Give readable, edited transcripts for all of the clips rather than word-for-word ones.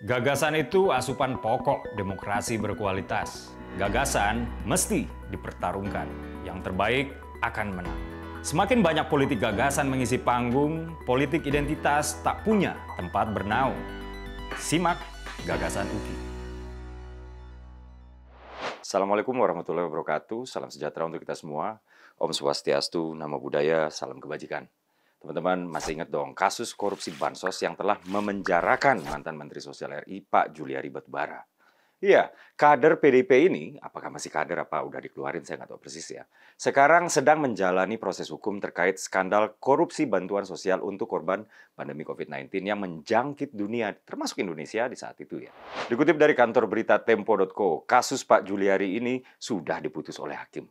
Gagasan itu asupan pokok demokrasi berkualitas. Gagasan mesti dipertarungkan. Yang terbaik akan menang. Semakin banyak politik gagasan mengisi panggung, politik identitas tak punya tempat bernaung. Simak Gagasan UKI. Assalamualaikum warahmatullahi wabarakatuh. Salam sejahtera untuk kita semua. Om Swastiastu, Namo Buddhaya, salam kebajikan. Teman-teman masih ingat dong kasus korupsi Bansos yang telah memenjarakan mantan Menteri Sosial RI Pak Juliari Batubara. Iya, kader PDIP ini, apakah masih kader apa udah dikeluarin saya nggak tahu persis ya. Sekarang sedang menjalani proses hukum terkait skandal korupsi bantuan sosial untuk korban pandemi COVID-19 yang menjangkit dunia, termasuk Indonesia di saat itu ya. Dikutip dari kantor berita Tempo.co, kasus Pak Juliari ini sudah diputus oleh hakim.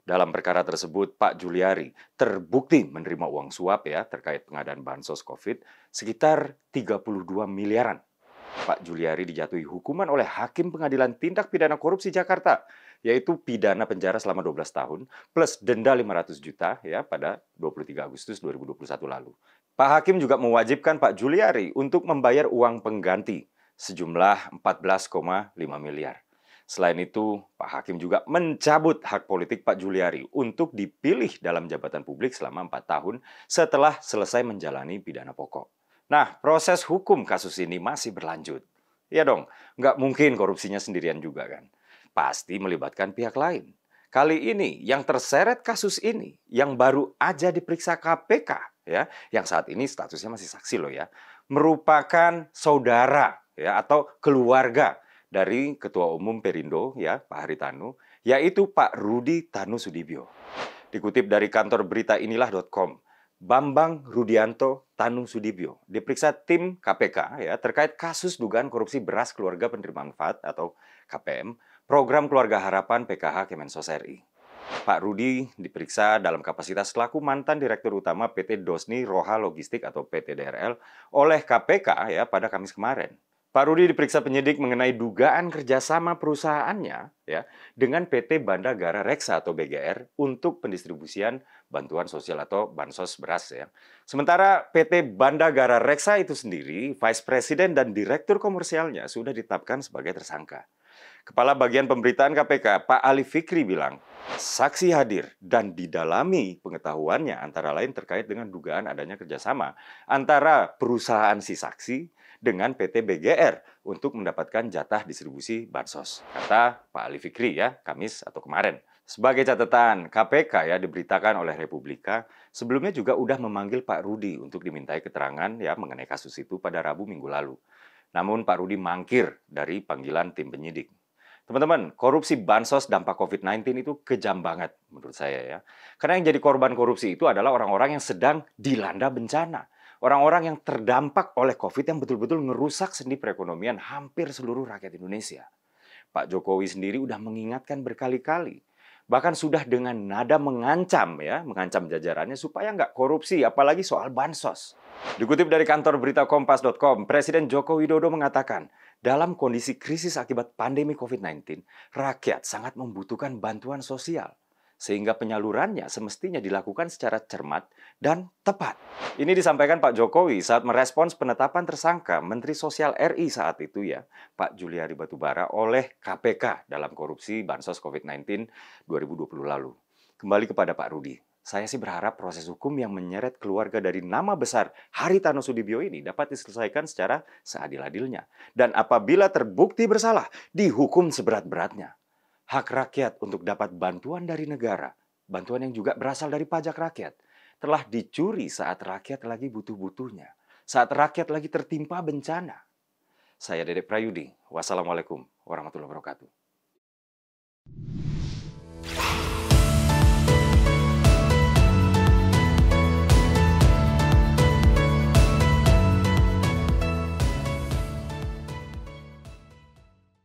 Dalam perkara tersebut, Pak Juliari terbukti menerima uang suap ya terkait pengadaan bansos COVID sekitar 32 miliaran. Pak Juliari dijatuhi hukuman oleh Hakim Pengadilan Tindak Pidana Korupsi Jakarta, yaitu pidana penjara selama 12 tahun plus denda 500 juta ya pada 23 Agustus 2021 lalu. Pak Hakim juga mewajibkan Pak Juliari untuk membayar uang pengganti sejumlah 14,5 miliar. Selain itu, Pak Hakim juga mencabut hak politik Pak Juliari untuk dipilih dalam jabatan publik selama 4 tahun setelah selesai menjalani pidana pokok. Nah, proses hukum kasus ini masih berlanjut. Ya dong, nggak mungkin korupsinya sendirian juga kan. Pasti melibatkan pihak lain. Kali ini yang terseret kasus ini, yang baru aja diperiksa KPK, ya, yang saat ini statusnya masih saksi loh ya, merupakan saudara ya atau keluarga dari Ketua Umum Perindo ya Pak Haritanu, yaitu Pak Rudi Tanusudibyo. Dikutip dari kantor berita inilah.com, Bambang Rudianto Tanusudibyo diperiksa tim KPK ya terkait kasus dugaan korupsi beras keluarga penerima manfaat atau KPM, Program Keluarga Harapan PKH Kemensos RI. Pak Rudi diperiksa dalam kapasitas selaku mantan Direktur Utama PT Dosni Roha Logistik atau PT DRL oleh KPK ya pada Kamis kemarin. Pak Rudi diperiksa penyidik mengenai dugaan kerjasama perusahaannya ya dengan PT Bandagara Reksa atau BGR untuk pendistribusian bantuan sosial atau bansos beras ya. Sementara PT Bandagara Reksa itu sendiri, Vice President dan Direktur Komersialnya sudah ditetapkan sebagai tersangka. Kepala Bagian Pemberitaan KPK, Pak Ali Fikri bilang, saksi hadir dan didalami pengetahuannya antara lain terkait dengan dugaan adanya kerjasama antara perusahaan si saksi dengan PT BGR untuk mendapatkan jatah distribusi bansos. Kata Pak Ali Fikri ya, Kamis atau kemarin. Sebagai catatan, KPK ya diberitakan oleh Republika sebelumnya juga udah memanggil Pak Rudi untuk dimintai keterangan ya mengenai kasus itu pada Rabu minggu lalu. Namun Pak Rudi mangkir dari panggilan tim penyidik. Teman-teman, korupsi bansos dampak COVID-19 itu kejam banget menurut saya ya. Karena yang jadi korban korupsi itu adalah orang-orang yang sedang dilanda bencana. Orang-orang yang terdampak oleh COVID yang betul-betul merusak sendi perekonomian hampir seluruh rakyat Indonesia. Pak Jokowi sendiri udah mengingatkan berkali-kali. Bahkan sudah dengan nada mengancam ya, mengancam jajarannya supaya nggak korupsi, apalagi soal bansos. Dikutip dari kantor berita Kompas.com, Presiden Joko Widodo mengatakan, dalam kondisi krisis akibat pandemi COVID-19, rakyat sangat membutuhkan bantuan sosial. Sehingga penyalurannya semestinya dilakukan secara cermat dan tepat. Ini disampaikan Pak Jokowi saat merespons penetapan tersangka Menteri Sosial RI saat itu ya, Pak Juliari Batubara oleh KPK dalam korupsi bansos COVID-19 2020 lalu. Kembali kepada Pak Rudi. Saya sih berharap proses hukum yang menyeret keluarga dari nama besar Haritanu Sudibyo ini dapat diselesaikan secara seadil-adilnya. Dan apabila terbukti bersalah, dihukum seberat-beratnya. Hak rakyat untuk dapat bantuan dari negara, bantuan yang juga berasal dari pajak rakyat, telah dicuri saat rakyat lagi butuh-butuhnya, saat rakyat lagi tertimpa bencana. Saya Dedek Prayudi, wassalamualaikum warahmatullahi wabarakatuh.